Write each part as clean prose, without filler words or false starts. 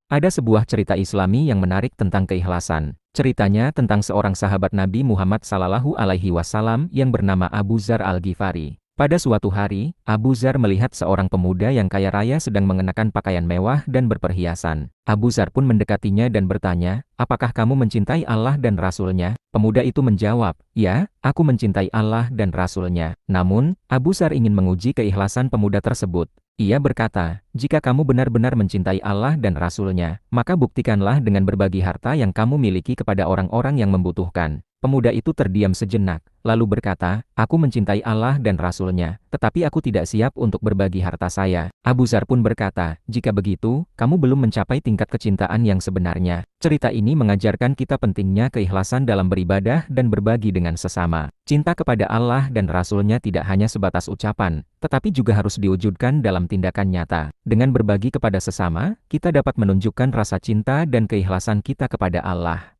Ada sebuah cerita Islami yang menarik tentang keikhlasan. Ceritanya tentang seorang sahabat Nabi Muhammad SAW yang bernama Abu Dzar Al-Ghifari. Pada suatu hari, Abu Dzar melihat seorang pemuda yang kaya raya sedang mengenakan pakaian mewah dan berperhiasan. Abu Dzar pun mendekatinya dan bertanya, "Apakah kamu mencintai Allah dan Rasul-Nya?" Pemuda itu menjawab, "Ya, aku mencintai Allah dan Rasul-Nya." Namun, Abu Dzar ingin menguji keikhlasan pemuda tersebut. Ia berkata, "Jika kamu benar-benar mencintai Allah dan Rasul-Nya, maka buktikanlah dengan berbagi harta yang kamu miliki kepada orang-orang yang membutuhkan." Pemuda itu terdiam sejenak, lalu berkata, "Aku mencintai Allah dan Rasul-Nya, tetapi aku tidak siap untuk berbagi harta saya." Abu Dzar pun berkata, "Jika begitu, kamu belum mencapai tingkat kecintaan yang sebenarnya." Cerita ini mengajarkan kita pentingnya keikhlasan dalam beribadah dan berbagi dengan sesama. Cinta kepada Allah dan Rasul-Nya tidak hanya sebatas ucapan, tetapi juga harus diwujudkan dalam tindakan nyata. Dengan berbagi kepada sesama, kita dapat menunjukkan rasa cinta dan keikhlasan kita kepada Allah.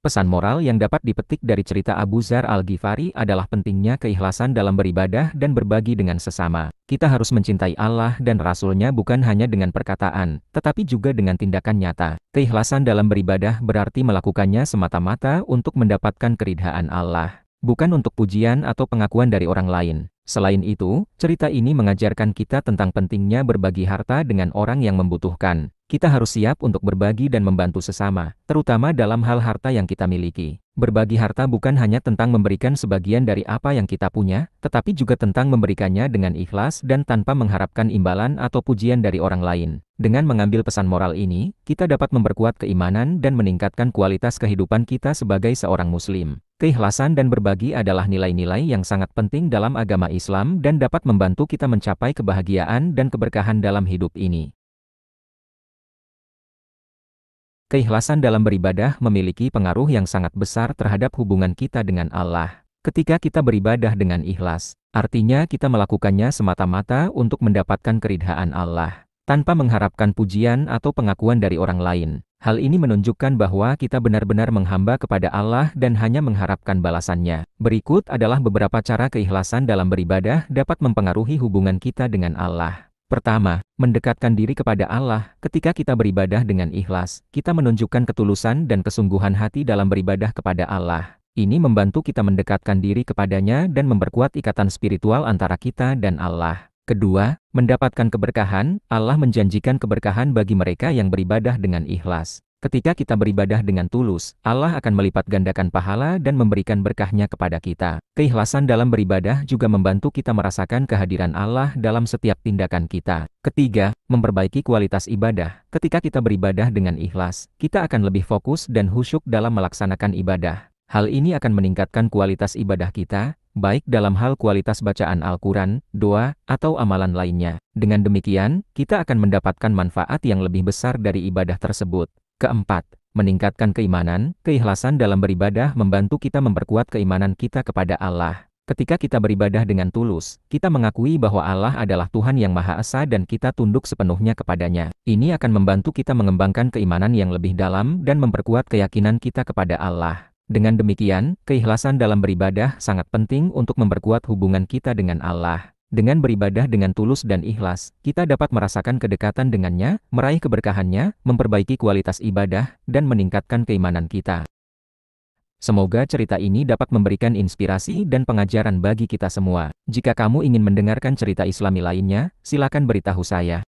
Pesan moral yang dapat dipetik dari cerita Abu Dzar Al-Ghifari adalah pentingnya keikhlasan dalam beribadah dan berbagi dengan sesama. Kita harus mencintai Allah dan Rasul-Nya bukan hanya dengan perkataan, tetapi juga dengan tindakan nyata. Keikhlasan dalam beribadah berarti melakukannya semata-mata untuk mendapatkan keridhaan Allah, bukan untuk pujian atau pengakuan dari orang lain. Selain itu, cerita ini mengajarkan kita tentang pentingnya berbagi harta dengan orang yang membutuhkan. Kita harus siap untuk berbagi dan membantu sesama, terutama dalam hal harta yang kita miliki. Berbagi harta bukan hanya tentang memberikan sebagian dari apa yang kita punya, tetapi juga tentang memberikannya dengan ikhlas dan tanpa mengharapkan imbalan atau pujian dari orang lain. Dengan mengambil pesan moral ini, kita dapat memperkuat keimanan dan meningkatkan kualitas kehidupan kita sebagai seorang Muslim. Keikhlasan dan berbagi adalah nilai-nilai yang sangat penting dalam agama Islam dan dapat membantu kita mencapai kebahagiaan dan keberkahan dalam hidup ini. Keikhlasan dalam beribadah memiliki pengaruh yang sangat besar terhadap hubungan kita dengan Allah. Ketika kita beribadah dengan ikhlas, artinya kita melakukannya semata-mata untuk mendapatkan keridhaan Allah, tanpa mengharapkan pujian atau pengakuan dari orang lain. Hal ini menunjukkan bahwa kita benar-benar menghamba kepada Allah dan hanya mengharapkan balasannya. Berikut adalah beberapa cara keikhlasan dalam beribadah dapat mempengaruhi hubungan kita dengan Allah. Pertama, mendekatkan diri kepada Allah. Ketika kita beribadah dengan ikhlas, kita menunjukkan ketulusan dan kesungguhan hati dalam beribadah kepada Allah. Ini membantu kita mendekatkan diri kepadanya dan memperkuat ikatan spiritual antara kita dan Allah. Kedua, mendapatkan keberkahan. Allah menjanjikan keberkahan bagi mereka yang beribadah dengan ikhlas. Ketika kita beribadah dengan tulus, Allah akan melipat gandakan pahala dan memberikan berkahnya kepada kita. Keikhlasan dalam beribadah juga membantu kita merasakan kehadiran Allah dalam setiap tindakan kita. Ketiga, memperbaiki kualitas ibadah. Ketika kita beribadah dengan ikhlas, kita akan lebih fokus dan khusyuk dalam melaksanakan ibadah. Hal ini akan meningkatkan kualitas ibadah kita, baik dalam hal kualitas bacaan Al-Quran, doa, atau amalan lainnya. Dengan demikian, kita akan mendapatkan manfaat yang lebih besar dari ibadah tersebut. Keempat, meningkatkan keimanan. Keikhlasan dalam beribadah membantu kita memperkuat keimanan kita kepada Allah. Ketika kita beribadah dengan tulus, kita mengakui bahwa Allah adalah Tuhan yang Maha Esa dan kita tunduk sepenuhnya kepadanya. Ini akan membantu kita mengembangkan keimanan yang lebih dalam dan memperkuat keyakinan kita kepada Allah. Dengan demikian, keikhlasan dalam beribadah sangat penting untuk memperkuat hubungan kita dengan Allah. Dengan beribadah dengan tulus dan ikhlas, kita dapat merasakan kedekatan dengannya, meraih keberkahannya, memperbaiki kualitas ibadah, dan meningkatkan keimanan kita. Semoga cerita ini dapat memberikan inspirasi dan pengajaran bagi kita semua. Jika kamu ingin mendengarkan cerita Islami lainnya, silakan beritahu saya.